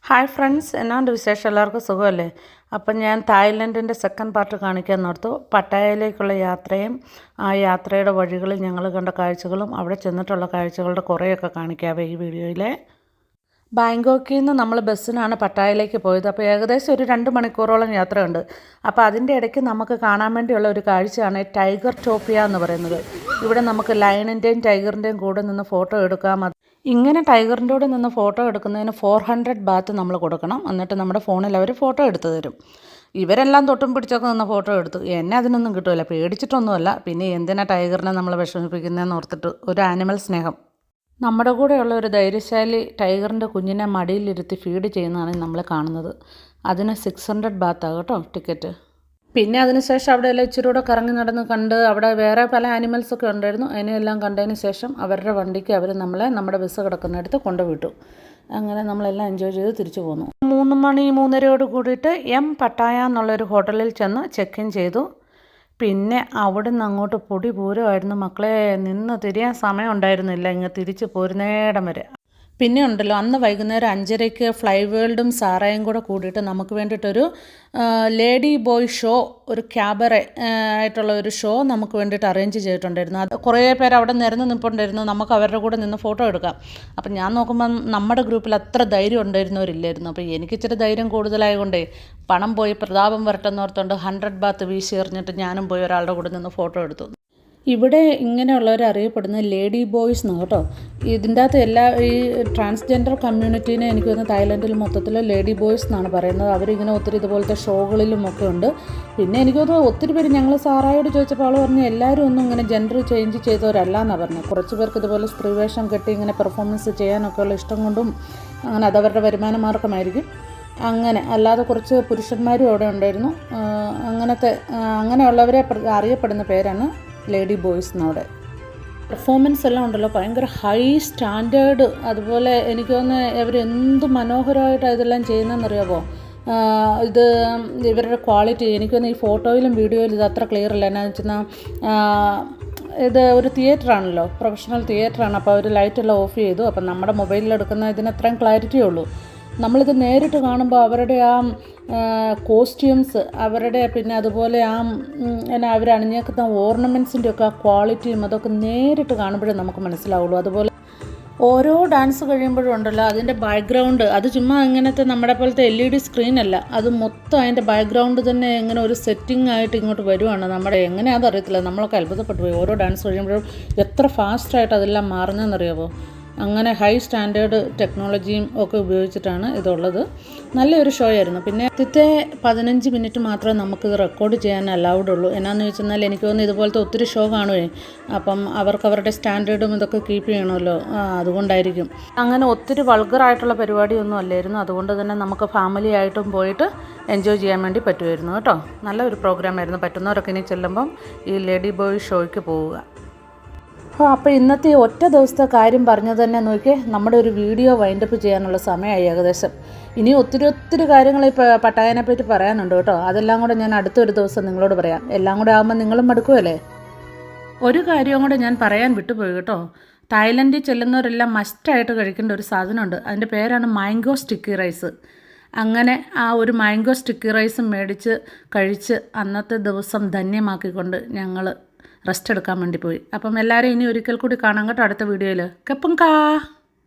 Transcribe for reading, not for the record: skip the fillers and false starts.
Hi friends, എന്നാണ്ട് വിശേഷം? എല്ലാവർക്കും സുഖമല്ലേ? അപ്പം ഞാൻ തായ്ലൻഡിൻ്റെ സെക്കൻഡ് പാർട്ട് കാണിക്കാൻ ഓർത്തു. പട്ടായയിലേക്കുള്ള യാത്രയും ആ യാത്രയുടെ വഴികളിൽ ഞങ്ങൾ കണ്ട കാഴ്ചകളും അവിടെ ചെന്നിട്ടുള്ള കാഴ്ചകളുടെ കുറേയൊക്കെ കാണിക്കാവേ ഈ വീഡിയോയിലെ. ബാങ്കോക്കിൽ നിന്ന് നമ്മൾ ബസ്സിനാണ് പട്ടായയിലേക്ക് പോയത്. അപ്പോൾ ഏകദേശം ഒരു 2 മണിക്കൂറോളം യാത്രയുണ്ട്. അപ്പോൾ അതിൻ്റെ ഇടയ്ക്ക് നമുക്ക് കാണാൻ വേണ്ടിയുള്ള ഒരു കാഴ്ചയാണ് ടൈഗർ ടോപ്പിയ എന്ന് പറയുന്നത്. ഇവിടെ നമുക്ക് ലയണിൻ്റെയും ടൈഗറിൻ്റെയും കൂടെ നിന്ന് ഫോട്ടോ എടുക്കാം. ഇങ്ങനെ ടൈഗറിൻ്റെ കൂടെ നിന്ന് ഫോട്ടോ എടുക്കുന്നതിന് 400 ബാത്ത് നമ്മൾ കൊടുക്കണം. എന്നിട്ട് നമ്മുടെ ഫോണിൽ അവർ ഫോട്ടോ എടുത്തു തരും. ഇവരെല്ലാം തൊട്ടും പിടിച്ചൊക്കെ നിന്ന് ഫോട്ടോ എടുത്തു. എന്നെ അതിനൊന്നും കിട്ടുമല്ല, പേടിച്ചിട്ടൊന്നുമല്ല. പിന്നെ എന്തിനാ ടൈഗറിനെ നമ്മൾ വിഷമിപ്പിക്കുന്നതെന്ന് ഓർത്തിട്ട് ഒരു ആനിമൽ സ്നേഹം. നമ്മുടെ കൂടെയുള്ള ഒരു ധൈര്യശാലി ടൈഗറിൻ്റെ കുഞ്ഞിനെ മടിയിലിരുത്തി ഫീഡ് ചെയ്യുന്നതാണ് നമ്മൾ കാണുന്നത്. അതിന് 600 ബാത്താണ് കേട്ടോ ടിക്കറ്റ്. പിന്നെ അതിനുശേഷം അവിടെ എല്ലാം ഇച്ചിരി കൂടെ കറങ്ങി നടന്ന് കണ്ട് അവിടെ വേറെ പല ആനിമൽസൊക്കെ ഉണ്ടായിരുന്നു. അതിനെല്ലാം കണ്ടതിന് ശേഷം അവരുടെ വണ്ടിക്ക് അവർ നമ്മളെ നമ്മുടെ ബസ് കിടക്കുന്നിടത്ത് കൊണ്ടുവിട്ടു. അങ്ങനെ നമ്മളെല്ലാം എൻജോയ് ചെയ്ത് തിരിച്ചു പോന്നു. 3 മണി 3:30യോട് കൂടിയിട്ട് പട്ടായ എന്നുള്ളൊരു ഹോട്ടലിൽ ചെന്ന് ചെക്ക് ഇൻ ചെയ്തു. പിന്നെ അവിടെ നിന്ന് അങ്ങോട്ട് പൊടി പൂരമായിരുന്നു മക്കളെ. നിന്ന് തിരിയാൻ സമയം ഉണ്ടായിരുന്നില്ല ഇങ്ങ് തിരിച്ച് പോരുന്നേടം വരെ. പിന്നെ ഉണ്ടല്ലോ, അന്ന് വൈകുന്നേരം 5:30 ഫ്ലൈ വേൾഡും സാറയും കൂടെ കൂടിയിട്ട് നമുക്ക് വേണ്ടിയിട്ടൊരു ലേഡി ബോയ് ഷോ, ഒരു ക്യാബറെ ആയിട്ടുള്ള ഒരു ഷോ നമുക്ക് വേണ്ടിയിട്ട് അറേഞ്ച് ചെയ്തിട്ടുണ്ടായിരുന്നു. അത് കുറേ പേര് അവിടെ നിരന്ന് നിൽപ്പുണ്ടായിരുന്നു. നമുക്ക് അവരുടെ കൂടെ നിന്ന് ഫോട്ടോ എടുക്കാം. അപ്പം ഞാൻ നോക്കുമ്പം നമ്മുടെ ഗ്രൂപ്പിൽ അത്ര ധൈര്യം ഉണ്ടായിരുന്നവരില്ലായിരുന്നു. അപ്പോൾ എനിക്കിച്ചിരി ധൈര്യം കൂടുതലായതുകൊണ്ടേ പണം പോയി പ്രതാപം വരട്ടെന്നോർത്തുകൊണ്ട് 100 ബാത്ത് വീശി എറിഞ്ഞിട്ട് ഞാനും പോയി ഒരാളുടെ കൂടെ നിന്ന് ഫോട്ടോ എടുത്തു. ഇവിടെ ഇങ്ങനെയുള്ളവർ അറിയപ്പെടുന്ന ലേഡി ബോയ്സ് എന്നാണ് കേട്ടോ. ഇതിൻ്റെ അകത്ത് ഈ ട്രാൻസ്ജെൻഡർ കമ്മ്യൂണിറ്റീനെ എനിക്ക് തോന്നുന്നു തായ്ലൻഡിൽ മൊത്തത്തിൽ ലേഡി ബോയ്സ് എന്നാണ് പറയുന്നത്. അവരിങ്ങനെ ഒത്തിരി ഇതുപോലത്തെ ഷോകളിലും ഒക്കെ ഉണ്ട്. പിന്നെ എനിക്ക് തോന്നുന്നു ഒത്തിരി പേര്, ഞങ്ങൾ സാറായോട് ചോദിച്ചപ്പോൾ അവൾ പറഞ്ഞു എല്ലാവരും ഒന്നും ഇങ്ങനെ ജെൻഡർ ചേഞ്ച് ചെയ്തവരല്ല എന്നാണ് പറഞ്ഞത്. കുറച്ച് പേർക്ക് ഇതുപോലെ സ്ത്രീവേഷം കെട്ടി ഇങ്ങനെ പെർഫോമൻസ് ചെയ്യാനൊക്കെയുള്ള ഇഷ്ടം കൊണ്ടും അങ്ങനെ അതവരുടെ വരുമാന മാർഗമായിരിക്കും. അങ്ങനെ അല്ലാതെ കുറച്ച് പുരുഷന്മാരും അവിടെ ഉണ്ടായിരുന്നു. അങ്ങനെയുള്ളവരെ അറിയപ്പെടുന്ന പേരാണ് ലേഡി ബോയ്സ് എന്നവിടെ. പെർഫോമൻസ് എല്ലാം ഉണ്ടല്ലോ ഭയങ്കര ഹൈ സ്റ്റാൻഡേർഡ്. അതുപോലെ എനിക്ക് തോന്നുന്നു ഇവർ എന്ത് മനോഹരമായിട്ടാണ് ഇതെല്ലാം ചെയ്യുന്നതെന്നറിയാമോ. ഇത് ഇവരുടെ ക്വാളിറ്റി എനിക്ക് തോന്നുന്നു ഈ ഫോട്ടോയിലും വീഡിയോയിലും ഇത് അത്ര ക്ലിയർ അല്ല. എന്നാന്ന് വെച്ചാൽ ഇത് ഒരു തിയേറ്ററാണല്ലോ, പ്രൊഫഷണൽ തിയേറ്ററാണ്. അപ്പോൾ അവർ ലൈറ്റെല്ലാം ഓഫ് ചെയ്തു. അപ്പം നമ്മുടെ മൊബൈലിൽ എടുക്കുന്ന ഇതിന് അത്രയും ക്ലാരിറ്റിയേ ഉള്ളൂ. നമ്മളിത് നേരിട്ട് കാണുമ്പോൾ അവരുടെ ആ കോസ്റ്റ്യൂംസ്, അവരുടെ പിന്നെ അതുപോലെ എന്നാ അവർ അണിഞ്ഞേക്കുന്ന ഓർണമെൻറ്റ്സിൻ്റെ ഒക്കെ ആ ക്വാളിറ്റിയും അതൊക്കെ നേരിട്ട് കാണുമ്പോഴേ നമുക്ക് മനസ്സിലാവുള്ളൂ. അതുപോലെ ഓരോ ഡാൻസ് കഴിയുമ്പോഴും ഉണ്ടല്ലോ അതിൻ്റെ ബാക്ക്ഗ്രൗണ്ട്, അത് ചുമ്മാ ഇങ്ങനത്തെ നമ്മുടെ പോലത്തെ LED സ്ക്രീനല്ല, അത് മൊത്തം അതിൻ്റെ ബാക്ക്ഗ്രൗണ്ട് തന്നെ ഇങ്ങനെ ഒരു സെറ്റിംഗ് ആയിട്ട് ഇങ്ങോട്ട് വരുവാണ്. നമ്മുടെ എങ്ങനെയാണെന്ന് അറിയത്തില്ല, നമ്മളൊക്കെ അത്ഭുതപ്പെട്ടു പോയി. ഓരോ ഡാൻസ് കഴിയുമ്പോഴും എത്ര ഫാസ്റ്റായിട്ട് അതെല്ലാം മാറുന്നതെന്നറിയാമോ. അങ്ങനെ ഹൈ സ്റ്റാൻഡേർഡ് ടെക്നോളജിയും ഒക്കെ ഉപയോഗിച്ചിട്ടാണ് ഇതുള്ളത്. നല്ലൊരു ഷോ ആയിരുന്നു. പിന്നെ ആദ്യത്തെ 15 മിനിറ്റ് മാത്രമേ നമുക്കിത് റെക്കോർഡ് ചെയ്യാൻ അലൗഡ് ഉള്ളൂ. എന്നാന്ന് വെച്ചാൽ എനിക്ക് തോന്നുന്നു ഇതുപോലത്തെ ഒത്തിരി ഷോ കാണുമേ. അപ്പം അവരുടെ സ്റ്റാൻഡേർഡും ഇതൊക്കെ കീപ്പ് ചെയ്യണമല്ലോ, അതുകൊണ്ടായിരിക്കും. അങ്ങനെ ഒത്തിരി വൾഗറായിട്ടുള്ള പരിപാടിയൊന്നും അല്ലായിരുന്നു. അതുകൊണ്ട് തന്നെ നമുക്ക് ഫാമിലി ആയിട്ടും പോയിട്ട് എൻജോയ് ചെയ്യാൻ വേണ്ടി പറ്റുമായിരുന്നു കേട്ടോ. നല്ലൊരു പ്രോഗ്രാമായിരുന്നു. പറ്റുന്നവരൊക്കെ ഇനി ചെല്ലുമ്പം ഈ ലേഡി ബോയ് ഷോയ്ക്ക് പോവുക. അപ്പോൾ ഇന്നത്തെ ഒറ്റ ദിവസത്തെ കാര്യം പറഞ്ഞത് തന്നെ നോക്കിയേ, നമ്മുടെ ഒരു വീഡിയോ വൈൻഡപ്പ് ചെയ്യാനുള്ള സമയമായി ഏകദേശം. ഇനി ഒത്തിരി കാര്യങ്ങൾ ഈ പട്ടായനെ പറ്റി പറയാനുണ്ട് കേട്ടോ. അതെല്ലാം കൂടെ ഞാൻ അടുത്തൊരു ദിവസം നിങ്ങളോട് പറയാം. എല്ലാം കൂടെ ആകുമ്പോൾ നിങ്ങളും മടുക്കുമല്ലേ. ഒരു കാര്യവും കൂടെ ഞാൻ പറയാൻ വിട്ടുപോയി കേട്ടോ. തായ്ലൻഡിൽ ചെല്ലുന്നവരെല്ലാം മസ്റ്റായിട്ട് കഴിക്കേണ്ട ഒരു സാധനമുണ്ട്. അതിൻ്റെ പേരാണ് മാംഗോ സ്റ്റിക്കി റൈസ്. അങ്ങനെ ആ ഒരു മാംഗോ സ്റ്റിക്കി റൈസും മേടിച്ച് കഴിച്ച് അന്നത്തെ ദിവസം ധന്യമാക്കിക്കൊണ്ട് ഞങ്ങൾ റെസ്റ്റ് എടുക്കാൻ വേണ്ടി പോയി. അപ്പം എല്ലാവരും ഇനി ഒരിക്കൽ കൂടി കാണാം കേട്ടോ അടുത്ത വീഡിയോയിൽ. കെപ്പും കാ.